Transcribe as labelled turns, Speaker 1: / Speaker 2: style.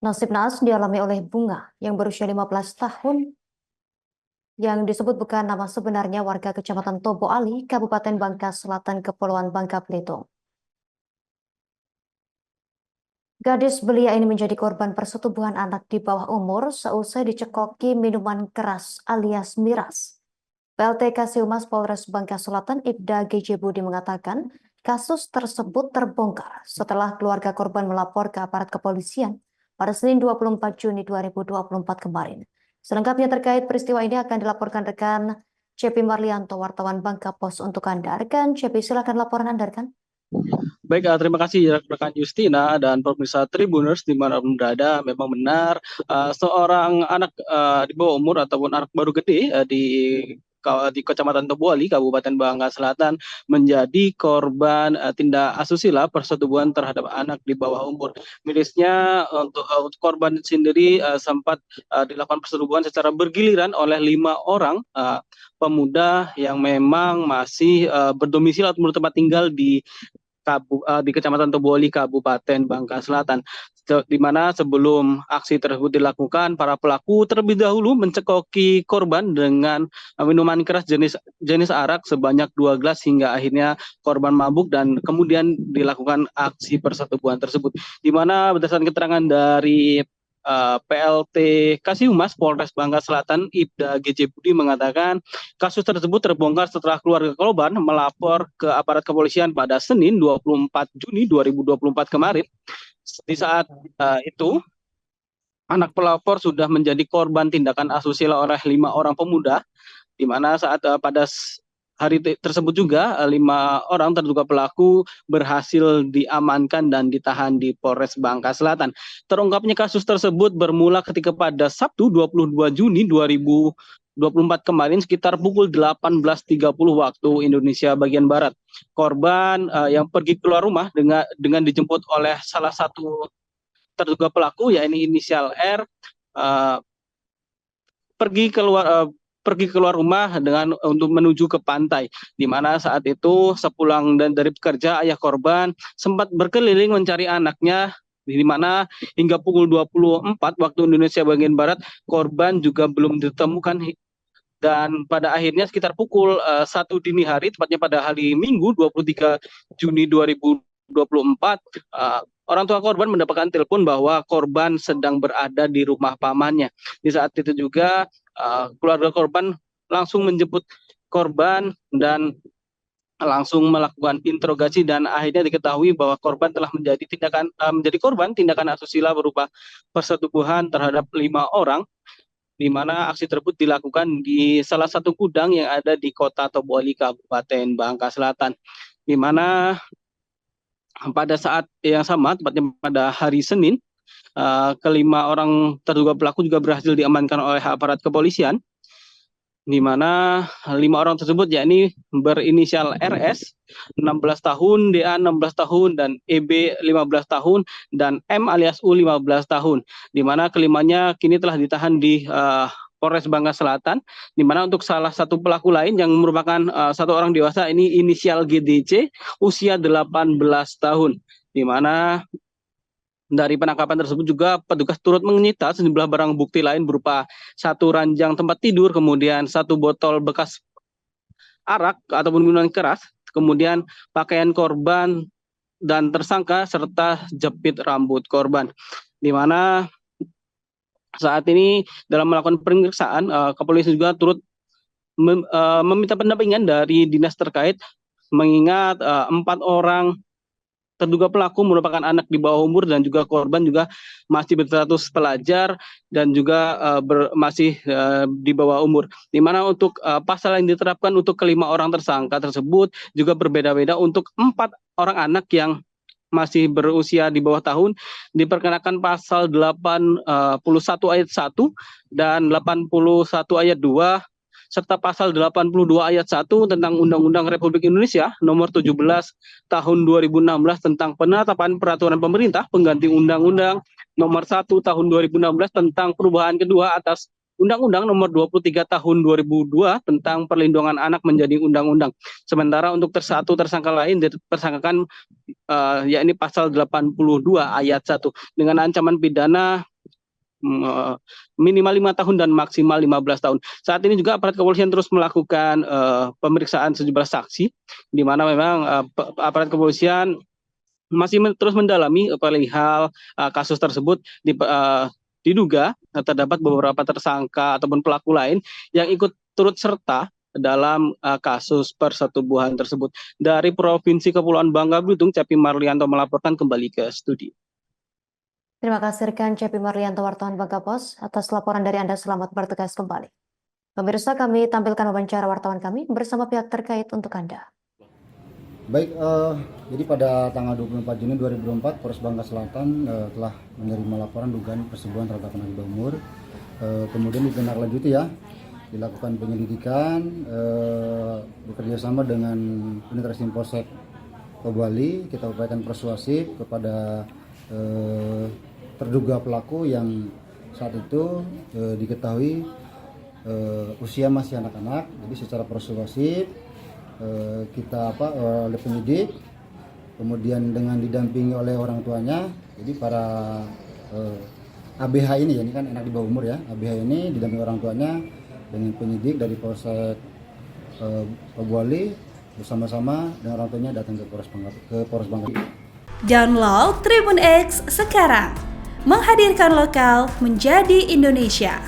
Speaker 1: Nasib naas dialami oleh Bunga yang berusia 15 tahun yang disebut bukan nama sebenarnya, warga Kecamatan Tobo Ali, Kabupaten Bangka Selatan, Kepulauan Bangka Belitung. Gadis belia ini menjadi korban persetubuhan anak di bawah umur seusai dicekoki minuman keras alias miras. PLT Kasih Polres Bangka Selatan Ibda GJ Budi mengatakan kasus tersebut terbongkar setelah keluarga korban melapor ke aparat kepolisian pada Senin 24 Juni 2024 kemarin. Selengkapnya terkait peristiwa ini akan dilaporkan rekan CP Marlianto, wartawan Bangka Pos untuk Anda. Rekan CP, silakan laporan Anda, rekan.
Speaker 2: Baik, terima kasih rekan Justina dan pemirsa Tribuners di mana berada. Memang benar seorang anak di bawah umur ataupun anak baru gede di Kecamatan Tobuali, Kabupaten Bangka Selatan menjadi korban tindak asusila persetubuhan terhadap anak di bawah umur. Mirisnya untuk korban sendiri sempat dilakukan persetubuhan secara bergiliran oleh 5 orang pemuda yang memang masih berdomisili atau bertempat tinggal di Kecamatan Tobuali, Kabupaten Bangka Selatan, di mana sebelum aksi tersebut dilakukan, para pelaku terlebih dahulu mencekoki korban dengan minuman keras jenis arak sebanyak 2 gelas hingga akhirnya korban mabuk dan kemudian dilakukan aksi persetubuhan tersebut. Di mana berdasarkan keterangan dari PLT Kasih Polres Bangka Selatan Ibda GJ Budi mengatakan kasus tersebut terbongkar setelah keluarga korban melapor ke aparat kepolisian pada Senin 24 Juni 2024 kemarin. Di saat itu anak pelapor sudah menjadi korban tindakan asusila oleh 5 orang pemuda, di mana saat pada hari tersebut juga 5 orang terduga pelaku berhasil diamankan dan ditahan di Polres Bangka Selatan. Terungkapnya kasus tersebut bermula ketika pada Sabtu 22 Juni 2024 kemarin sekitar pukul 18.30 waktu Indonesia bagian Barat. Korban yang pergi keluar rumah dengan dijemput oleh salah satu terduga pelaku, yakni inisial R, pergi keluar rumah untuk menuju ke pantai, di mana saat itu sepulang dari bekerja ayah korban sempat berkeliling mencari anaknya, di mana hingga pukul 24 waktu Indonesia bagian Barat korban juga belum ditemukan. Dan pada akhirnya sekitar pukul 1 dini hari, tepatnya pada hari Minggu 23 Juni 2024, orang tua korban mendapatkan telepon bahwa korban sedang berada di rumah pamannya. Di saat itu juga keluarga korban langsung menjemput korban dan langsung melakukan interogasi, dan akhirnya diketahui bahwa korban telah menjadi korban tindakan asusila berupa persetubuhan terhadap 5 orang, di mana aksi tersebut dilakukan di salah satu gudang yang ada di Kota Tobuali, Kabupaten Bangka Selatan, di mana pada saat yang sama, tepatnya pada hari Senin, kelima orang terduga pelaku juga berhasil diamankan oleh aparat kepolisian, di mana 5 orang tersebut yakni berinisial RS 16 tahun, DA 16 tahun, dan EB 15 tahun, dan M alias U 15 tahun, di mana kelimanya kini telah ditahan di Polres Bangka Selatan, di mana untuk salah satu pelaku lain yang merupakan satu orang dewasa, ini inisial GDC, usia 18 tahun, di mana dari penangkapan tersebut juga petugas turut menyita sejumlah barang bukti lain berupa 1 ranjang tempat tidur, kemudian 1 botol bekas arak ataupun minuman keras, kemudian pakaian korban dan tersangka, serta jepit rambut korban. Di mana saat ini dalam melakukan pemeriksaan, kepolisian juga turut meminta pendampingan dari dinas terkait, mengingat 4 orang terduga pelaku merupakan anak di bawah umur dan juga korban juga masih berstatus pelajar dan juga masih di bawah umur. Di mana untuk pasal yang diterapkan untuk kelima orang tersangka tersebut juga berbeda-beda. Untuk 4 orang anak yang masih berusia di bawah tahun diperkenakan pasal 81 ayat 1 dan 81 ayat 2 serta pasal 82 ayat 1 tentang Undang-Undang Republik Indonesia nomor 17 tahun 2016 tentang penetapan peraturan pemerintah pengganti Undang-Undang nomor 1 tahun 2016 tentang perubahan kedua atas Undang-Undang nomor 23 tahun 2002 tentang perlindungan anak menjadi undang-undang. Sementara untuk tersangka lain dipersangkakan yakni pasal 82 ayat 1 dengan ancaman pidana minimal 5 tahun dan maksimal 15 tahun. Saat ini juga aparat kepolisian terus melakukan pemeriksaan sejumlah saksi, di mana memang aparat kepolisian masih terus mendalami perihal kasus tersebut. Diduga terdapat beberapa tersangka ataupun pelaku lain yang ikut turut serta dalam kasus persetubuhan tersebut. Dari Provinsi Kepulauan Bangka Belitung, Cepi Marlianto melaporkan kembali ke studio.
Speaker 1: Terima kasih rekan Cepi Marlianto, wartawan Bangka Pos, atas laporan dari Anda. Selamat bertugas kembali. Pemirsa, kami tampilkan wawancara wartawan kami bersama pihak terkait untuk Anda.
Speaker 3: Baik, jadi pada tanggal 24 Juni 2024, Polres Bangka Selatan telah menerima laporan dugaan persetubuhan terhadap anak di bawah umur. Kemudian ditindaklanjuti ya, dilakukan penyelidikan bekerjasama dengan unit reskrim Polsek Kobali. Kita upayakan persuasif kepada terduga pelaku yang saat itu diketahui usia masih anak-anak. Jadi secara persuasif kita oleh penyidik, kemudian dengan didampingi oleh orang tuanya. Jadi para ABH ini kan anak di bawah umur ya, ABH ini didampingi orang tuanya dengan penyidik dari Polsek Kobali, bersama-sama dengan orang tuanya datang ke Polres Bangka.
Speaker 4: Download Tribun X sekarang, menghadirkan lokal menjadi Indonesia.